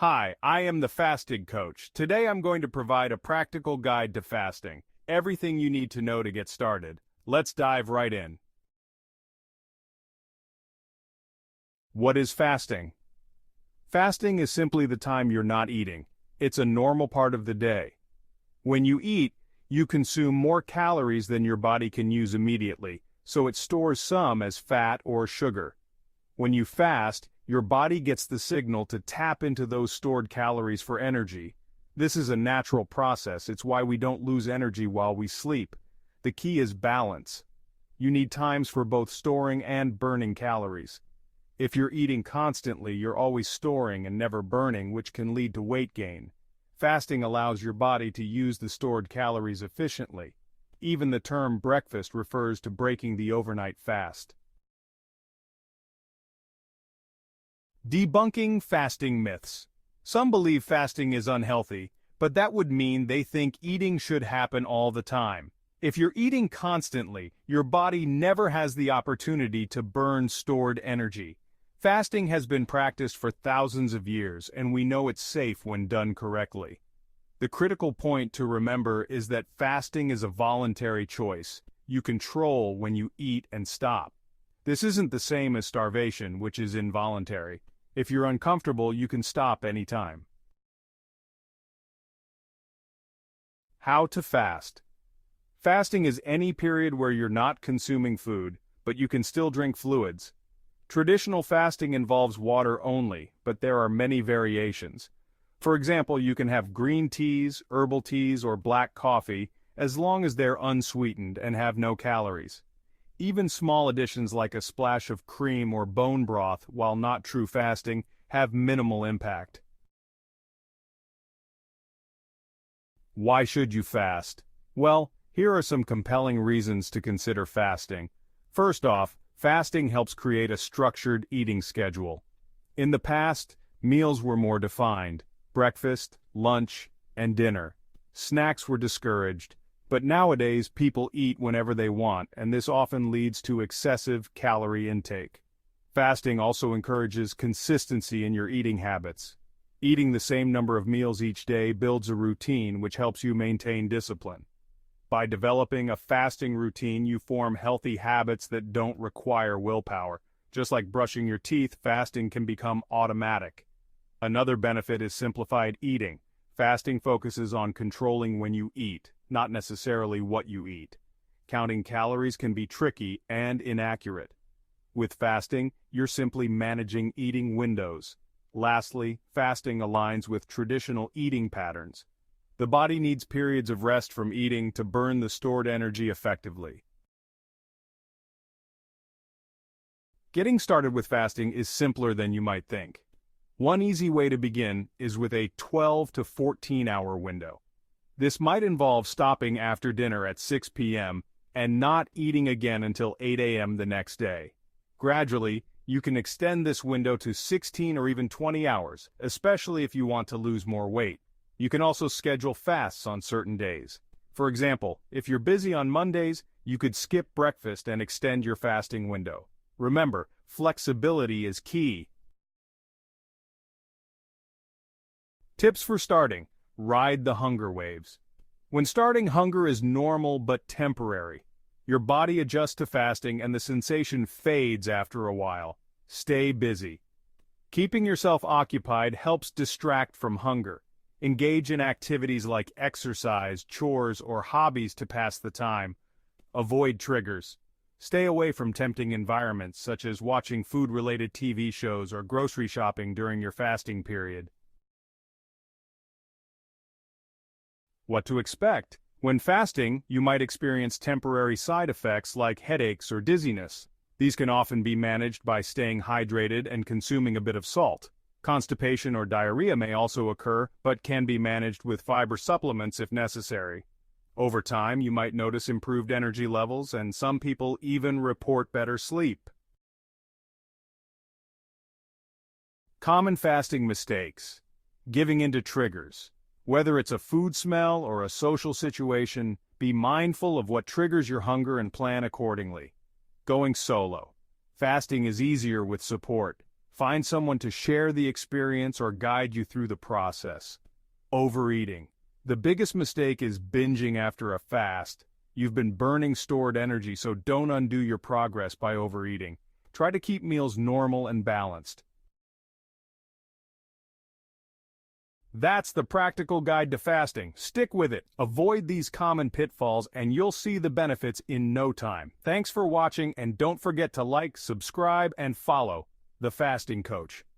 Hi, I am the fasting coach. Today I'm going to provide a practical guide to fasting. Everything you need to know to get started. Let's dive right in. What is fasting? Fasting is simply the time you're not eating. It's a normal part of the day. When you eat, you consume more calories than your body can use immediately, so it stores some as fat or sugar. When you fast, your body gets the signal to tap into those stored calories for energy. This is a natural process. It's why we don't lose energy while we sleep. The key is balance. You need times for both storing and burning calories. If you're eating constantly, you're always storing and never burning, which can lead to weight gain. Fasting allows your body to use the stored calories efficiently. Even the term breakfast refers to breaking the overnight fast. Debunking fasting myths. Some believe fasting is unhealthy, but that would mean they think eating should happen all the time. If you're eating constantly, your body never has the opportunity to burn stored energy. Fasting has been practiced for thousands of years, and we know it's safe when done correctly. The critical point to remember is that fasting is a voluntary choice. You control when you eat and stop. This isn't the same as starvation, which is involuntary. If you're uncomfortable, you can stop anytime. How to fast. Fasting is any period where you're not consuming food, but you can still drink fluids. Traditional fasting involves water only, but there are many variations. For example, you can have green teas, herbal teas, or black coffee, as long as they're unsweetened and have no calories. Even small additions like a splash of cream or bone broth, while not true fasting, have minimal impact. Why should you fast? Well, here are some compelling reasons to consider fasting. First off, fasting helps create a structured eating schedule. In the past, meals were more defined: breakfast, lunch, and dinner. Snacks were discouraged. But nowadays, people eat whenever they want, and this often leads to excessive calorie intake. Fasting also encourages consistency in your eating habits. Eating the same number of meals each day builds a routine which helps you maintain discipline. By developing a fasting routine, you form healthy habits that don't require willpower. Just like brushing your teeth, fasting can become automatic. Another benefit is simplified eating. Fasting focuses on controlling when you eat, not necessarily what you eat. Counting calories can be tricky and inaccurate. With fasting, you're simply managing eating windows. Lastly, fasting aligns with traditional eating patterns. The body needs periods of rest from eating to burn the stored energy effectively. Getting started with fasting is simpler than you might think. One easy way to begin is with a 12 to 14-hour window. This might involve stopping after dinner at 6 p.m. and not eating again until 8 a.m. the next day. Gradually, you can extend this window to 16 or even 20 hours, especially if you want to lose more weight. You can also schedule fasts on certain days. For example, if you're busy on Mondays, you could skip breakfast and extend your fasting window. Remember, flexibility is key. Tips for starting: ride the hunger waves. When starting, hunger is normal but temporary. Your body adjusts to fasting and the sensation fades after a while. Stay busy. Keeping yourself occupied helps distract from hunger. Engage in activities like exercise, chores, or hobbies to pass the time. Avoid triggers. Stay away from tempting environments such as watching food-related TV shows or grocery shopping during your fasting period. What to expect? When fasting, you might experience temporary side effects like headaches or dizziness. These can often be managed by staying hydrated and consuming a bit of salt. Constipation or diarrhea may also occur, but can be managed with fiber supplements if necessary. Over time, you might notice improved energy levels, and some people even report better sleep. Common fasting mistakes: giving into triggers. Whether it's a food smell or a social situation, be mindful of what triggers your hunger and plan accordingly. Going solo. Fasting is easier with support. Find someone to share the experience or guide you through the process. Overeating. The biggest mistake is binging after a fast. You've been burning stored energy, so don't undo your progress by overeating. Try to keep meals normal and balanced. That's the practical guide to fasting. Stick with it, avoid these common pitfalls, and you'll see the benefits in no time. Thanks for watching, and don't forget to like, subscribe, and follow The Fasting Coach.